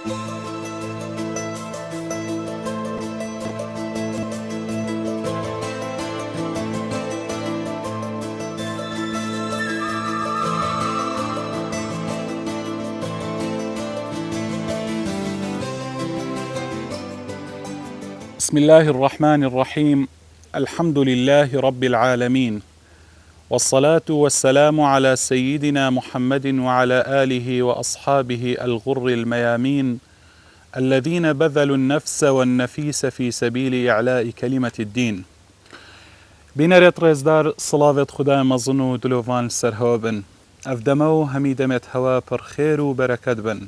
بسم الله الرحمن الرحيم. الحمد لله رب العالمين، والصلاة والسلام على سيدنا محمد وعلى آله وأصحابه الغر الميامين الذين بذلوا النفس والنفيس في سبيل إعلاء كلمة الدين. بنريت رزدار صلاة خدا مظنو دلوفان سرهوبن أفدمو هميدمت هوا پر خير و بركت بن.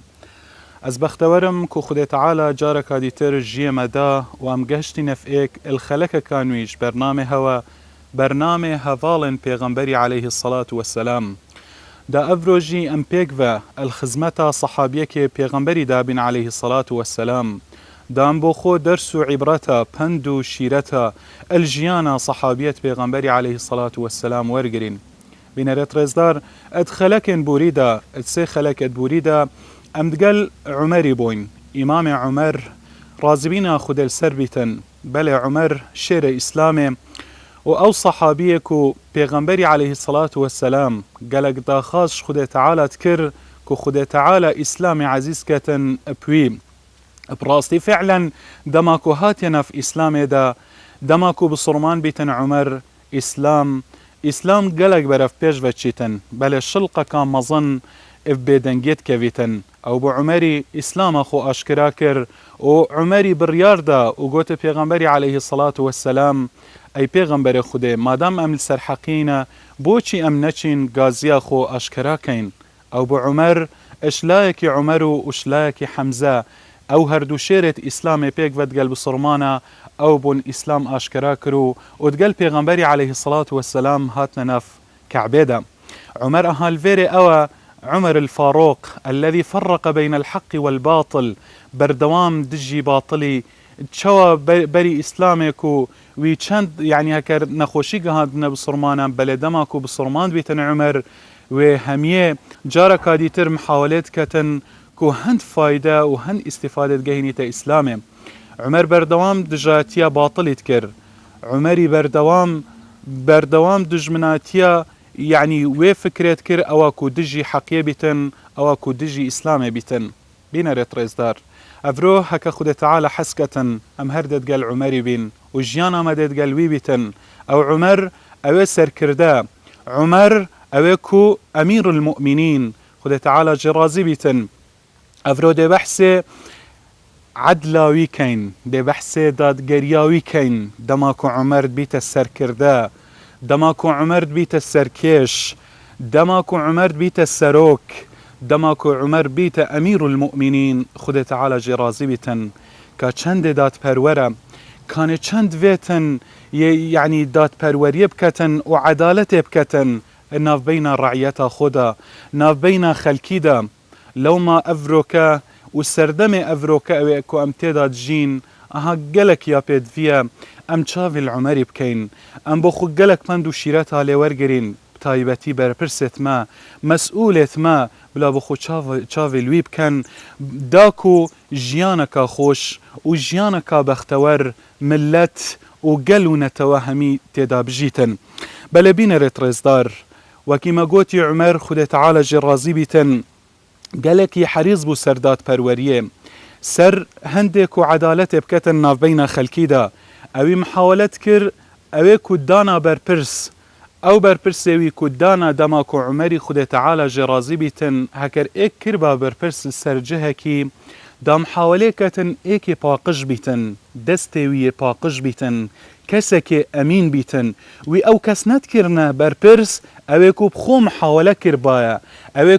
از بختورم که خدا تعالی جارك ديتر جيما دا و ام گشتی نفئك الخلق كانويش برنامه هوا برنامه هفالن پیغمبری عليه الصلاة والسلام دا افروجي ام پیگوه الخزمتا صحابيه که پیغمبری دابن عليه الصلاة والسلام دا ام بوخو درس و عبرتا پند و شیرتا الجيانا صحابيت پیغمبری عليه الصلاة والسلام ورگرين. بنريت رزدار ادخلكن بوريدا ادسي خلق ادبوريدا امدقل عمري بوين امام عمر رازبين خد السربتن بل عمر شير اسلامي او صحابيكو پیغمبري عليه الصلاة والسلام قالك دا خاص خد تعالى تكر كو خد تعالى اسلامي عزيز كتن ابوي براستي فعلا دماكو هاتنا في اسلامي دا دماكو بصرمان بيتن عمر اسلام قالك برف بيش وچيتن بل الشلقة كان مظن اف بيدنگيت كويتن او بو عمري اسلام اخو اشكرا كر و عمري بريار دا و قوت پیغمبري عليه الصلاة والسلام اي پیغمبر خوده مادام ام السرحقين بوچي ام نچين غازي اخو اشكرا كين او بو عمر اشلايك عمر و اشلايك حمزة او هردو شيرت اسلام پیگ ودقل بصرمانا او بون اسلام اشكرا كرو و دقل پیغمبري عليه الصلاة والسلام هاتنا ناف كعبيدا. عمر اهال فيري او عمر الفاروق الذي فرق بين الحق والباطل بردوام دجي باطلي تشوا بري اسلامكو وي چند يعني هكر نخوشي قهادنا بصرمانا بلدماكو بصرمان بيتن عمر وهميه جارك ديتر محاولات كتن كو هند فايدة وهند استفادة جهنية اسلامي. عمر بردوام دجاتيا باطل يتكر عمري بردوام دجمناتيا يعني وي فكرت كر اواكو دجي حقية بيتن اواكو دجي اسلامي بيتن. بينا ريت ريزدار افرو هكا خود تعالى حسكة ام هردت قال عمري بين وجيانا مدت قال وي بيتن او عمر او سر كردا عمر اوكو امير المؤمنين خود تعالى جرازي بيتن. افرو دي بحثي عدلاوي كين دي بحثي داد قرياوي كين دماكو عمر بيت السر كردا دماكو عمر بيت السركيش دماكو عمر بيت السروك دماكو عمر بيت أمير المؤمنين خد تعالى جرازي بيتن كاچند دات پرورة كان چند فيتن يعني دات پروريه بكتن وعدالة بكتن ناف بين رعيتا خدا ناف بين خلكيدا لو ما أفروكا وسردم أفروكا اوكو امتداد جين اها قلك يا بيد فيها ام چاوی العمری بکین ام بخو گلک پند و شیرت هالی ورگرین بتایبتی برپرست ما مسئولت ما بلا بخو چاوی الوی بکن داکو جیانکا خوش و جیانکا بختور ملت و گلو نتوهمی تداب جیتن. بلا بین رت رزدار وكما قوتي عمر خد تعالى جرازي بيتن قالك حريص بو سردات پروريه سر هندك وعدالت بكتن ناف بين خلكيدا اوی محاولت کر اوی کدانا برپرس او برپرس اوی کدانا دماکو عمری خود تعالی جرازی بیتن هکر ایک کربا برپرس سرجه کی دا محاوله کتن ایک پاقش بیتن دست اوی پاقش بیتن کسک امین بیتن وی او کس ند کرنه برپرس اوی کو بخو محاوله کر بایا اوی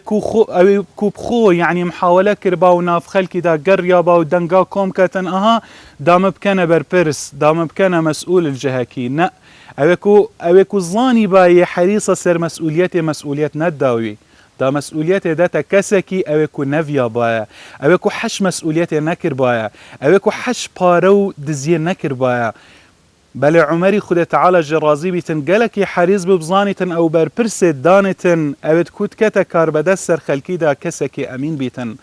کو بخو يعني محاوله کر با و ناف خلکی دا گر یا با و دنگا کوم کتن اها دام بکنه برپرس دام بکنه مسئول الجهه کی نه اوی کو ظانی با حریصه سر مسئولیت نداوی دا مسئولیت داتا کسکی اوی کو نویا بایا اوی کو حش مسئولیت نکر بایا اوی کو حش پارو دزیه نکر بایا بل عمري خود تعالى جرازي بيتن قالك حريز ببزانيتن او برپرسه دانتن اوید کود کتا کار بدستر خلکی دا کسکی امین بیتن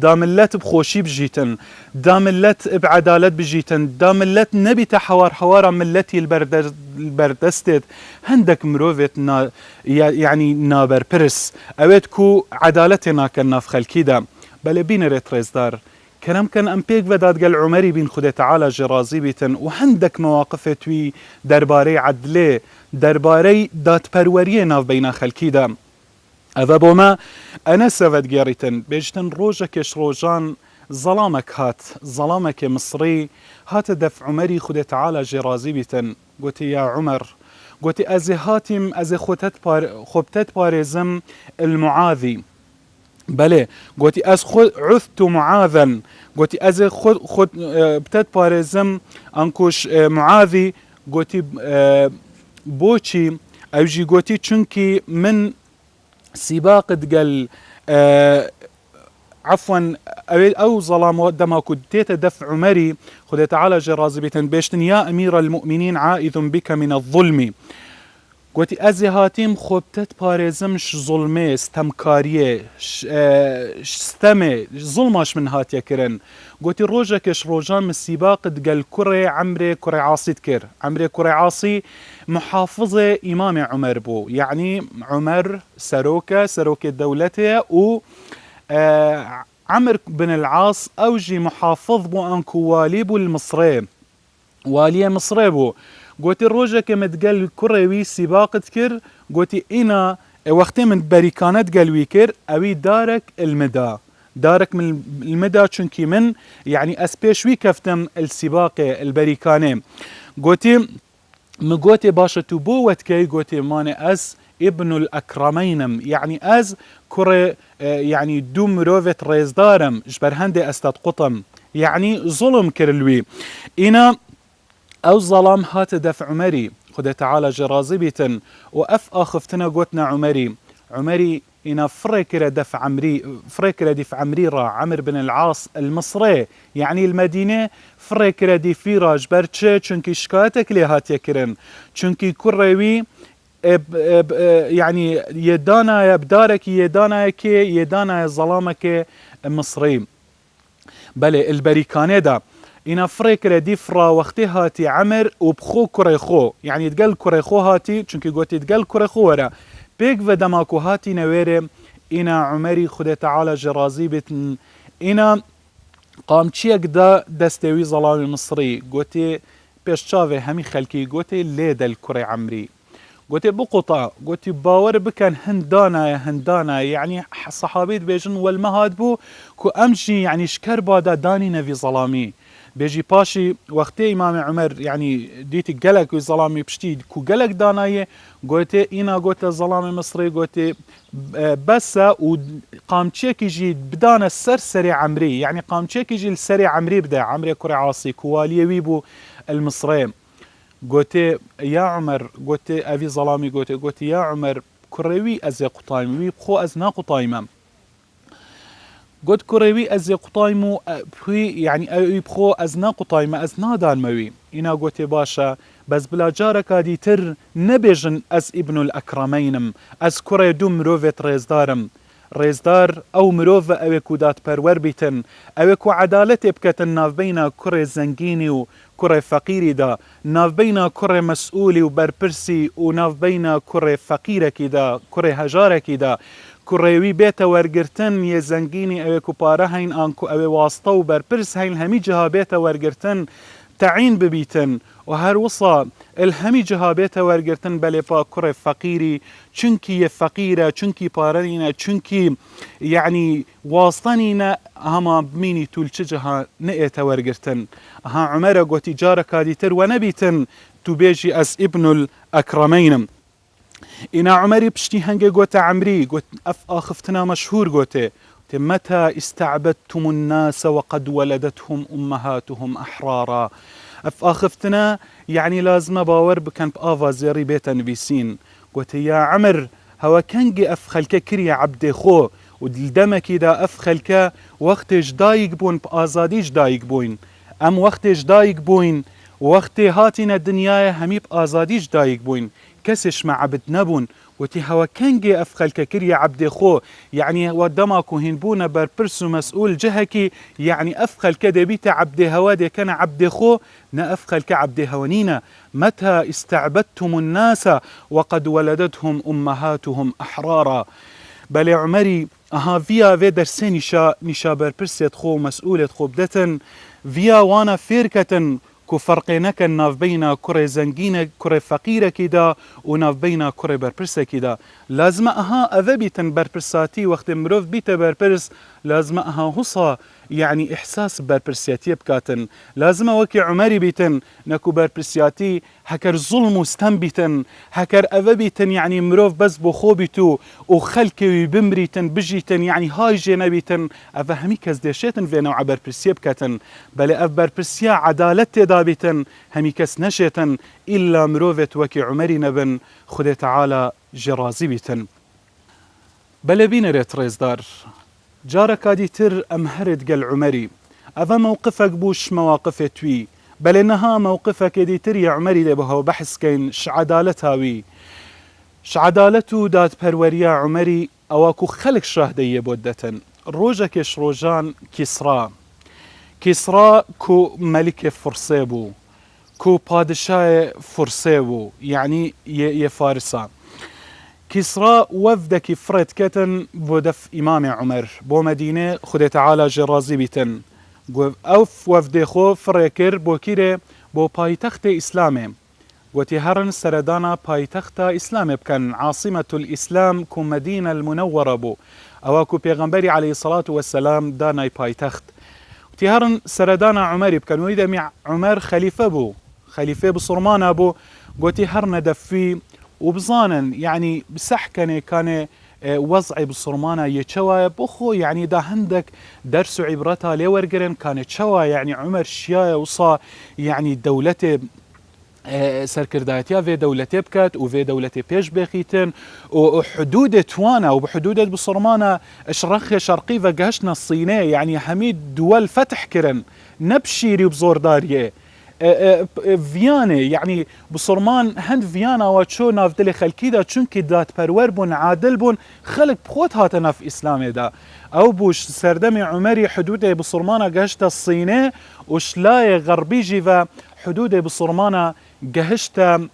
دا ملت بخوشی بجیتن دا ملت بعدالت بجیتن دا ملت نبی حوار ملتي البردستت هندك مروفت يعني نابر برس اوید کو عدالتنا كنا في خلکی دا بل بين ريتريزدار كلام كان امبيك وداد قال عمري بن خده تعالى جرازي بيتن وهندك مواقف توي درباري عدلي درباري دات پروریه ناف بين خلکی دا اذا بوما انا سفد جاريتن بيجتن روجكش روجان ظلامك هات ظلامك مصري هات دف عمري خده تعالى جرازي بيتن قلت يا عمر قلت ازي هاتم ازي خبتت بارزم المعاذي بله قلت از خود عثت معاذا قلت از خود بتت بارزم انكوش معاذي قلت بوشي اوجي قلت چونكي من سباق قال عفوا او ظلام ودما كنت دفع عمري خد تعالى جرازي بيتن بيشتن يا امير المؤمنين عائذ بك من الظلم قلت ازي هاتيم خبتت بارزمش ظلمي استمكاريه استمي ظلماش من هات يكرن قلت روجكش روجان من السباق قال كري عمري كري عاصي تكر عمري كري عاصي محافظة إمام عمر بو يعني عمر سروكة دولته و عمر بن العاص أوجي محافظ بو أنكو والي بو المصري والي مصري بو قلت الروجة كما تقال كروي سباق تكر قلت إنا وقت من بريكانات قال كر أوي دارك المدى دارك من المدى چونكي من يعني أسبيشوي كفتم السباق البريكاني قلت مقوتي باشا تبو وتكي قلت ماني أز ابن الأكرمين يعني أز كرة يعني دوم روفت ريزدارم جبر هندي أستاد قطم يعني ظلم كرلوي إنا أو ظلام هات دفع عمري خد تعالى جرازي بيتن وأف آخفتنا قوتنا عمري إنا فريكرة دفع عمري را عمر بن العاص المصري يعني المدينة فريكرة دي فيراج برشة چونكي شكاتك لي هات يكرن چونكي كروي يعني يدانا بدارك يدانا ظلامك مصري بله البريكاني دا إنا فريكرة دي فرا وقتي هاتي عمر وبخو كريخو يعني تقال كريخو هاتي چونكي قوتي تقال كريخو ورا بيك ودماكو هاتي نويري إنا عمري خده تعالى جرازي بتن إنا قام چيك دا دستوي ظلام مصري قوتي بيش شافي همي خلكي قوتي ليدا الكري عمري قوتي بقطع قوتي باور بكن هندانا يعني صحابيت بيجن والمهاد بو كو امشي يعني شكر بادا داني نفي ظلامي بيجي باشي وقتي امام عمر يعني ديتي قلق وظلامي بشتي كو قلق دانايه قوتي انا قوتي ظلامي مصري قوتي بس وقام تشيك يجي بدانا السرسري عمري يعني قام تشيك يجي السري عمري بدا عمري كري عاصي كوالي ويبو المصري قوتي يا عمر قوتي افي ظلامي قوتي يا عمر كروي ازي قطايم وي بخو ازنا قطايمه قد كروي ازي قطايمو يعني بخو ازنا قطايمه ازنا دانموي انا قوتي باشا بس بلا جارك هادي تر نبجن از ابن الاكرمينم از كري دوم روفت ريزدار او مروفة او كودات پرور بيتن او كو عدالت بكتن ناف بينا كري زنگيني و كري فقيري دا ناف بينا كري مسؤولي و برپرسي و ناف بينا كري فقيرة كدا كري هجارة كدا كريوي بيتا ورگرتن يه زنگيني او كو پاره هين انكو او واسطة و برپرس هين همي جها بيتا ورگرتن تعين ببيتن وهر وصا الهمي جهابيتا ورگرتن بلفا كري فقيري چونكي فقيرة چونكي پارنينا چونكي يعني واصطنينا هما بميني تول چجها نئتا ورگرتن ها عمر قوتي جارك هاديتر ونبيتن تبيجي از ابن الأكرمين إنا عمري بشتي هنگي قوتا عمري قوت آخفتنا مشهور قوتي متى استعبدتم الناس وقد ولدتهم أمهاتهم أحرارا آخفتنا يعني لازم باور بكن بآفا زيري بيتا نبيسين قلت يا عمر هوا كنجي أفخلك كريا عبدي خو ودلدمك إذا أفخلك وقتش دايق بون بآزاديش دايق بوين أم وقتش دايق بوين وقتی هاتین دنیای همی آزادیش دایک بوین کسش معبد نبون وتی هوا کنگی اف خلق کری عبد خو يعني ودما كوهن بونا بربرس مسؤول جهكي يعني افخل كدبيت عبد هوادي كان عبد خو نافخل كعبد هونينا متى استعبدتم الناس وقد ولدتهم امهاتهم احرارا بل عمري اها فيا في درسي نشا بربرسيت خو مسؤولة خو بدتن فيا وانا فيركتن كو فرقينك ناف بين كرة زنجينة كرة فقيرة كده وناف بين كرة بربرسة كده لازم اها اذبيتن بربرساتي وقت مروف بيت بربرس لازم اها هصا يعني احساس بربرسياتي بكاتن لازم وكي عمري بيتن نكو بربرسياتي هكر ظلم استنبيتن هكر اذبيتن يعني مروف بس بخوبيتو وخلكي بمريتن بجيتن يعني هاي جنبيتن افهمي كزدشيتن في نوع بربرسيه بكاتن بل اف بربرسيا عدالت دابتن همي كس نشيتن الا مروفت وكي عمري نبن خد تعالى جرازي بيتن بل بين ريت ريزدار جارك ديتر امهرد قال عمري افا موقفك بوش مواقف توي بل انها موقفك ديتر يا عمري لبها وبحث كين شعدالتها وي شعدالتو دات بروريا عمري اواكو خلق شهدي بودتن روجكش روجان كسرى كو ملك فرسيبو كو بادشاه فرسيبو يعني يفارسا كسرى وفدك فرد كتن بودف إمام عمر بو مدينة خد تعالى جرازي بيتن أوف وفد خو فريكر بو كيري بو بايتخت إسلامي وتهرن سردانا بايتخت إسلامي بكن عاصمة الإسلام كو مدينة المنورة بو أواكو بيغمبري عليه الصلاة والسلام داناي بايتخت تهرن سردانا عمر بكن ويدا عمر خليفة بصرمان أبو قوتي هرنا دفي وبظانا يعني بسحكني كان وضعي بصرمانة يتشوى بخو يعني دا هندك درس عبرتها لورقرن كانت شوى يعني عمر شياية وصا يعني دولته سركرداتيا في دولته بكت وفي دولته بيش بخيتن وحدود توانا وبحدود بصرمانة اشرخ شرقي فقهشنا الصينية يعني حميد دول فتح كرن نبشيري بزور داريه فيانا يعني بصرمان هند فيانا واتشو نافدلي خلكيدا چونكي دات پرور بون عادل بون خلق بخوت هاتنا في اسلامي دا او بوش سردمي عمري حدود بصرمانا قهشتا الصينية وشلاي غربي جيفا حدود بصرمانا قهشتا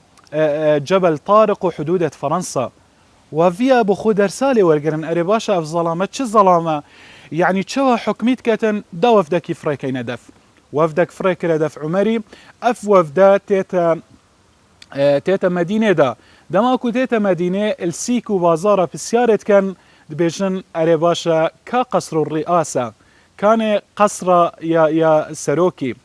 جبل طارق وحدود فرنسا وفيا بخو درسالي ورقرن اريباشا في ظلامة چه ظلامة يعني چوا حكميت كتن دا وفدكي فريكين دف وفدك فريكر دف عمري اف وفدا تيتا مدينة دا دماكو تيتا مدينة السيكو بازارة بسيارة كان دبيجن اريباشا كقصر الرئاسة كان قصر يا سروكي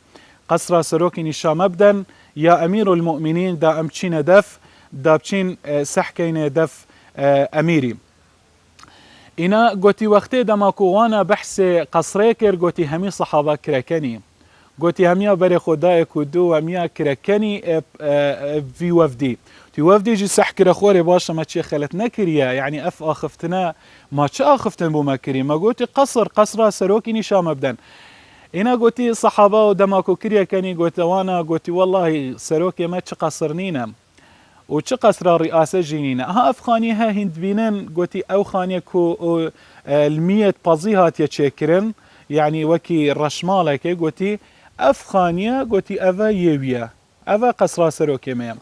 قصر سروكي نشا مبدن يا امير المؤمنين دا امچين دف دا بچين سحكين دف اميري انا قوتي وقتي دماكو وانا بحث قصريكر قوتي همي صحابة كراكني قوتي هميا بري خداي كودو هميا كراكني في وفدي في وفدي جي سحكر اخوري باشا ما تشي خلت نكريا يعني اف اخفتنا ما تشي اخفتن بو مكري ما قوتي قصر سروكي نشا مبدن انا قوتي صحابة ودماكو كريا كاني قوتي وانا قوتي والله سروكي ما تشي قصرنينا وچه قصر رئاسة جينينا ها افخانيها هند بينن قوتي او خانية كو المية بازيهات يتشكرن يعني وكي رشمالك قوتي افخانية قوتي افا يويا افا قصر سروكي ميم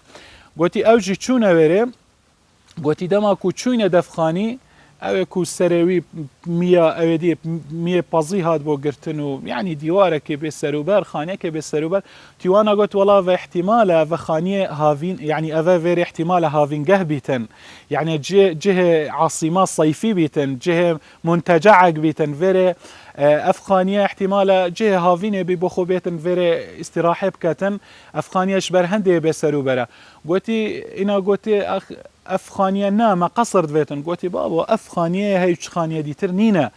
قوتي او جي چونه وره قوتي دما كو چونه دفخاني او كو سروي مية او دي مية بازيهات بو قرتنو يعني ديوارك بسروبر خانيك بسروبر تيوانا قلت والله في احتمال في خانية هافين يعني افا فيري احتمال هافين قهبيتن يعني جهة عاصمة صيفي بيتن جهة منتجعك بيتن فيري افخانية احتمال جهة هافين ببخو بيتن فيري استراحة بكتن افخانية شبر هندي بسروبرا قلتي انا قلتي افخانية نام قصر دويتن قلتي بابا افخانية هاي خانية ديتر نينا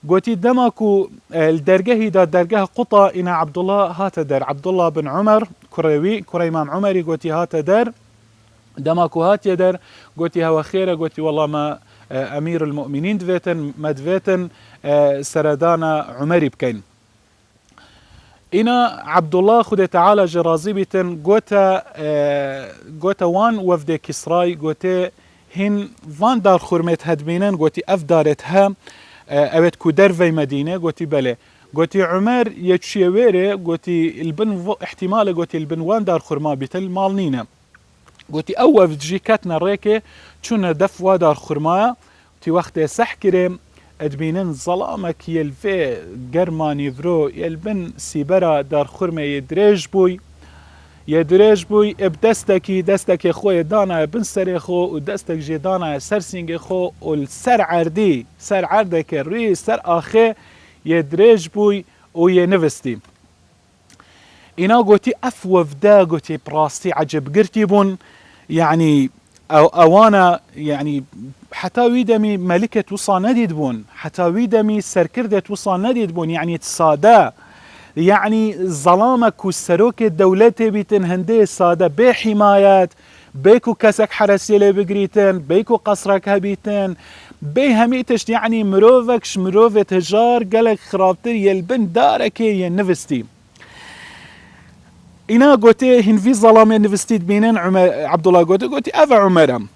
قلتي دماكو الدرجه دا درجه قطة إنا عبد الله هات در عبد الله بن عمر كريوي كريمام عمري قلتي هات در دماكو هات يدر قلتي هوا خير قلتي والله ما أمير المؤمنين دويتن مدفيتن سردانا عمري بكين اینا عبدالله خود تعالی جرازی بیتن گوتا وان وفد کسرای گوتا هن وان دار خرمت هدبینن گوتی اف دارت ها اوید کو در مدینه گوتی بله گوتی عمر یچیه ویره گوتی البن احتمال گوتی البن وان دار خرما بیتل مال نینه گوتی او وفد جی کتنا ریکه چون دف وا دار خرما تی وقت سح کریم ادبینن ظلامك يلفي قرماني فرو يلبن سيبرا دار خرمه يدريج بوي دستك خو دانا بن سري خو ودستك جي دانا سرسينج خو والسر عردي سر عردك الري سر اخي يدريج بوي وينفستي انا قوتي اف وفدا قوتي براستي عجب قرتي بون يعني اوانا يعني حتى ويدمي ملكة وصا نديد بون حتى ويدمي سركردة وصا نديد بون يعني تصادا يعني ظلامك والسروك الدولتي بيتن هندي صادا بحمايات بيكو كسك حرسيلي بقريتن بيكو قصرك هبيتن بي هميتش يعني مروفكش مروفة هجار قالك خرابتر يلبن دارك ينفستي إنا قوتي هن في ظلام ينفستيد بينن عبد الله قوتي أفا عمرم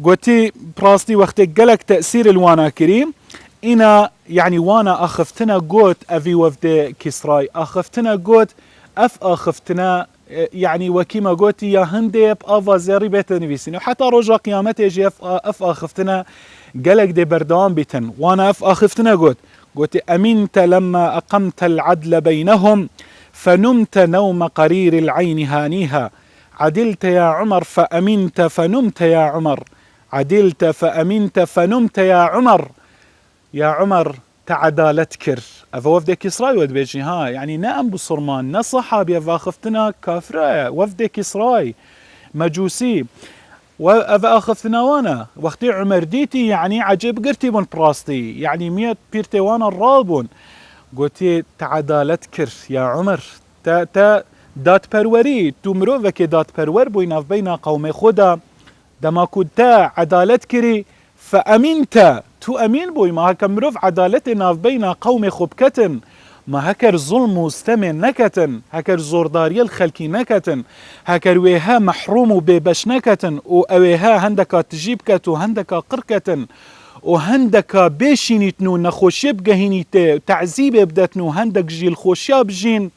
قوتي براستي وقت قالك تأثير الوانا كريم إنا يعني وانا أخفتنا قوت أفي وفد كسراي أخفتنا قوت أخفتنا يعني وكيما قوتي يا هندي بأفا زيري بيتن بيسين وحتى رجع قيامته يجي أخفتنا قالك دي بردوان بيتن وانا أخفتنا قوتي أمنت لما أقمت العدل بينهم فنمت نوم قرير العين هانيها عدلت يا عمر فأمنت فنمت يا عمر عدلت فأمنت فنمت يا عمر يا عمر تعدالتكر أفا وفد كسراي ود بيجي ها يعني نأم بصرمان نصحابي أفا خفتنا كافرة وفد كسراي مجوسي وأفا أخفتنا وانا وقتي عمر ديتي يعني عجب قرتي بون براستي يعني 100 بيرتي وانا الرابون قلتي تعدالتكر يا عمر تا دات بروري تو مروفك دات برور بوينا بين قوم خدا دما كنت عدالتكري فأمنت تو أمين بوي ما هكا مروف عدالتنا بين قوم خبكتن ما هكر ظلم مستمن نكتن هكر زورداري الخلقي نكتن هكر ويها محروم ببش نكتن وأويها هندك تجيبكت وهندك قركتن وهندك بيشينيتنو نخوشي بقهينيتي تعذيب بدتنو هندك جيل خوشيا بجين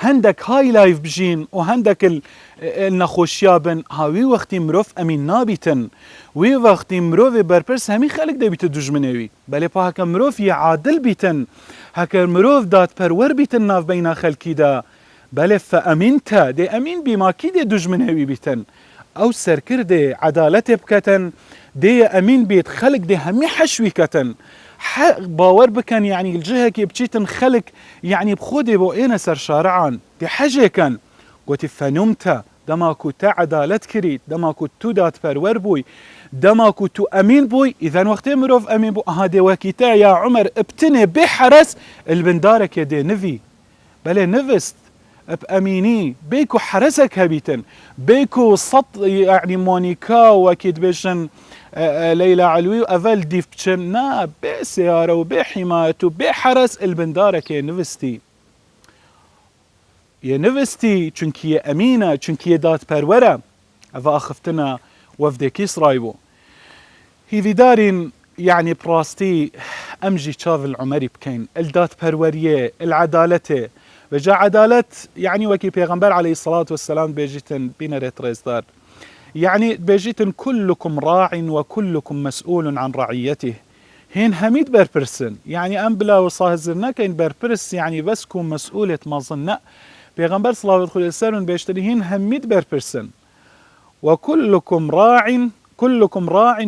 هندك هاي لايف بجين وهندك النخوشيابن هاوي وقتي مروف امين نابتن وي وقتي مروف بربرس همي خلق دي بيت دجمنوي بل با هكا مروف يعادل بيتن هكا مروف دات برور بيتن ناف بين خلقي دا بل فامنت دي امين بما كي دي دجمنوي بيتن او سركر دي عدالت بكتن دي امين بيت خلق دي همي حشوي كتن باور بكن يعني الجهة كي بتشيتن خلق يعني بخودي بو اينا سر شارعان دي حاجة كان قوتي فنمت دما كنت عدالت كريت دما كنت دات برور بوي دما كنت امين بوي اذا وقت مروف امين بو هادي وكيتا يا عمر ابتني بحرس البندارك يا دي نفي بلي نفست بأميني بيكو حرسك هبيتن بيكو سط يعني مونيكا وكيد بيشن ليلى علوي وأفل ديف بشن نا بسيارة وبحمايته بحرس البندارك يا نفستي يا نفستي چونك يا أمينة چونك يا دات برورة أفا أخفتنا وفد كسراي بو هذي دارين يعني براستي أمجي شاف العمري بكين الدات برورية العدالة بجا عدالة يعني وكي بيغمبر عليه الصلاة والسلام بيجيتن بينريت ريزدار يعني بيجيتن كلكم راع وكلكم مسؤول عن رعيته هين هميد بربرسن يعني أم بلا وصاهزرنا كين بربرس يعني بس كون مسؤولة ما ظننا بيغمبر صلى الله عليه وسلم بيشتري هين هميد بربرسن وكلكم راع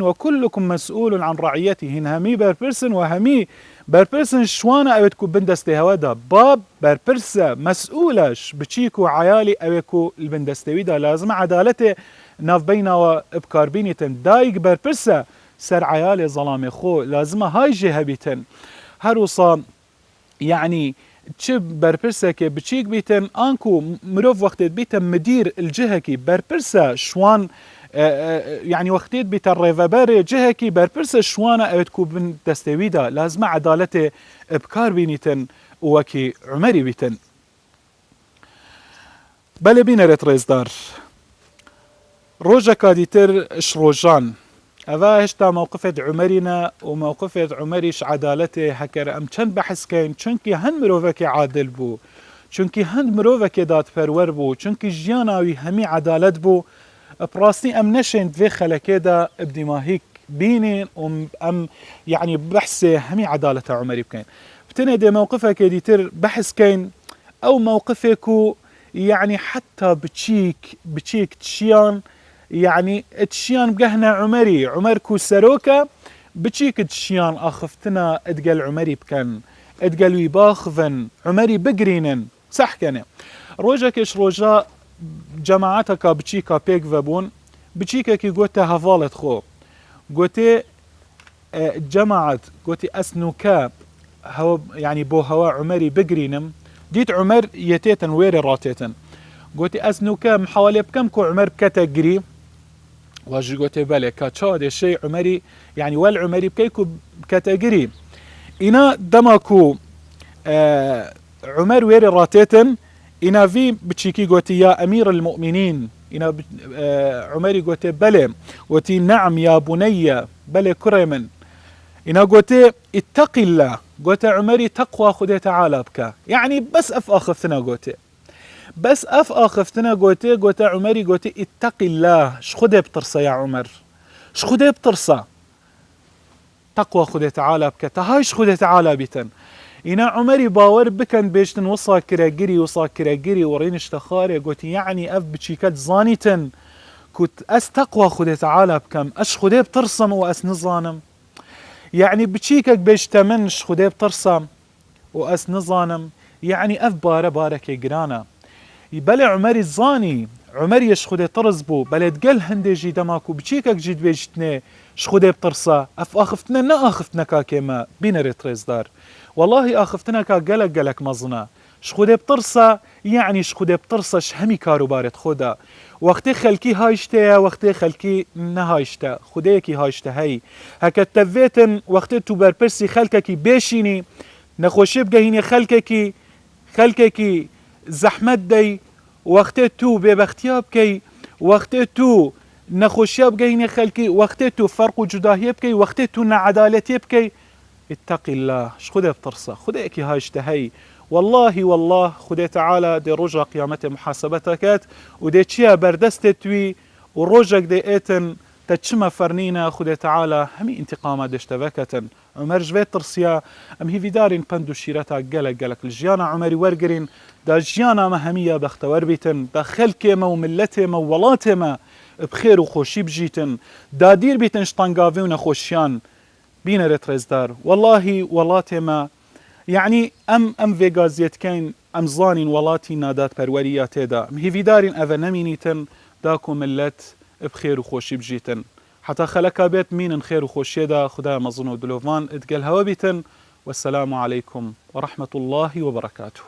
وكلكم مسؤول عن رعيته هين همي بربرسن وهمي بربرسن شوانا اويتكو بندستي هوادا باب بربرسا مسؤولش بتشيكو عيالي اويكو البندستي دا لازم عدالته ناف بينا وابكار بينيتن دايق بربرسا سر عيالي ظلامي خو لازم هاي جهة بيتن هروصا يعني تشب بربرسا كي بتشيك بيتن انكو مروف وقت بيتن مدير الجهة كي بربرسا شوان يعني وقتيت بيت الريفاباري جهكي بربرسا شوانا اوتكو بن دستويدا لازم عدالته ابكار بينيتن وكي عمري بيتن بله بینرت رزدار روجا كاديتر اش روجان اوا هشتا موقفت عمرنا وموقفت عمريش عدالته هكر ام چند بحث كين چونكي هن مروفك عادل بو چونكي هن مروفك داد پرور بو چونكي جياناوي همي عدالت بو براستي ام نشند في خلكه دا بدماهيك بينين ام يعني بحث همي عدالة عمري بكين بتني دي موقفك ديتر بحث كين او موقفكو يعني حتى بتشيك تشيان يعني تشيان بقهنا عمركو سروكا بتشيك تشيان اخفتنا اتقل عمري بكن اتقل باخفن عمري بقرينن صح كان روجاكش روجا جماعتك بتشيكا بيك فابون بتشيكا كي قوتا هفالت خو قوتي جماعت قوتي اسنوكا هو يعني بو هوا عمري بقرينم ديت عمر يتيتن ويري راتيتن قوتي اسنوكا محاولة بكم كو عمر بكتاقري واجي قوتي بالي كاتشاد الشيء عمري يعني والعمري بكيكو بكتاقري إنا دماكو عمر ويري راتيتن إنا في بتشيكي قوتي يا أمير المؤمنين إنا عمري قوتي بلي قوتي نعم يا بني بلي كريمن إنا قوتي اتق الله قوتي عمري تقوى خدي تعالى بك يعني بس أخفتنا قوتي بس أخفتنا قوتي عمري قوتي اتق الله شخدي بترسى يا عمر شخدي بترسى تقوى خدي تعالى بك تهايش خدي تعالى بيتن إنا عمري باور بكن بيشتن وصا كراجري ورينش تخاري قوتي يعني أف بتشيكات زانيتن كنت تقوى خدي تعالى بكم أش خدي بترسم وأس نظانم يعني بتشيكك بيشتمنش خدي بترسم وأس نظانم يعني أف بارك جرانا بلا عمري الزاني عمري يش خدي ترزبو بلا تقل هندي جي دماكو بتشيكك جيد بيجتني شخدي بترسا اخفتنا نا اخفتنا كاكيما بينري تريزدار والله اخفتنا قلق مظنا شخدي بترسا يعني شخدي بترسا شهمي كارو بارت خدا وقتي خلكي هايشتا وقتي خلكي نهايشتا خديكي هايشتا هاي هكا تفيتن وقتي تو بربرسي خلككي بيشيني نخوشي بقهيني خلككي زحمت دي وقتي تو ببختياب كي وقتي تو نخوشي بقهيني خلكي وقتي تو فرق وجداهي بكي وقتي تو نعدالتي بكي اتق الله شخدي بترسا خديكي هايشتا هاي والله خدي تعالى دي رجع قيامته محاسبتكات ودي تشيا بردستتوي وروجك دي ايتن تتشما فرنينا خدي تعالى همي انتقامات دشتبكتن عمر جويت ترسيا ام هي فيدارين بندو شيرتا قلق الجيانا عمري ورقرين دا جيانا مهمية بختور بيتن دا خلكيما وملتيما وولاتيما بخير وخوشي بجيتن دا دير بيتن شطنقافي ونخوشيان بينا ريتريزدار والله ولاتيما يعني ام فيغازيت كاين ام زانين ولاتي نادات بروريات دا هي فيدارين اذا نمينيتن داكو ملت بخير وخوشي بجيتن حتى خلقا بيت مين خير وخوشي دا خدا مظنو دلوفان اتقال هوا بيتن والسلام عليكم ورحمة الله وبركاته.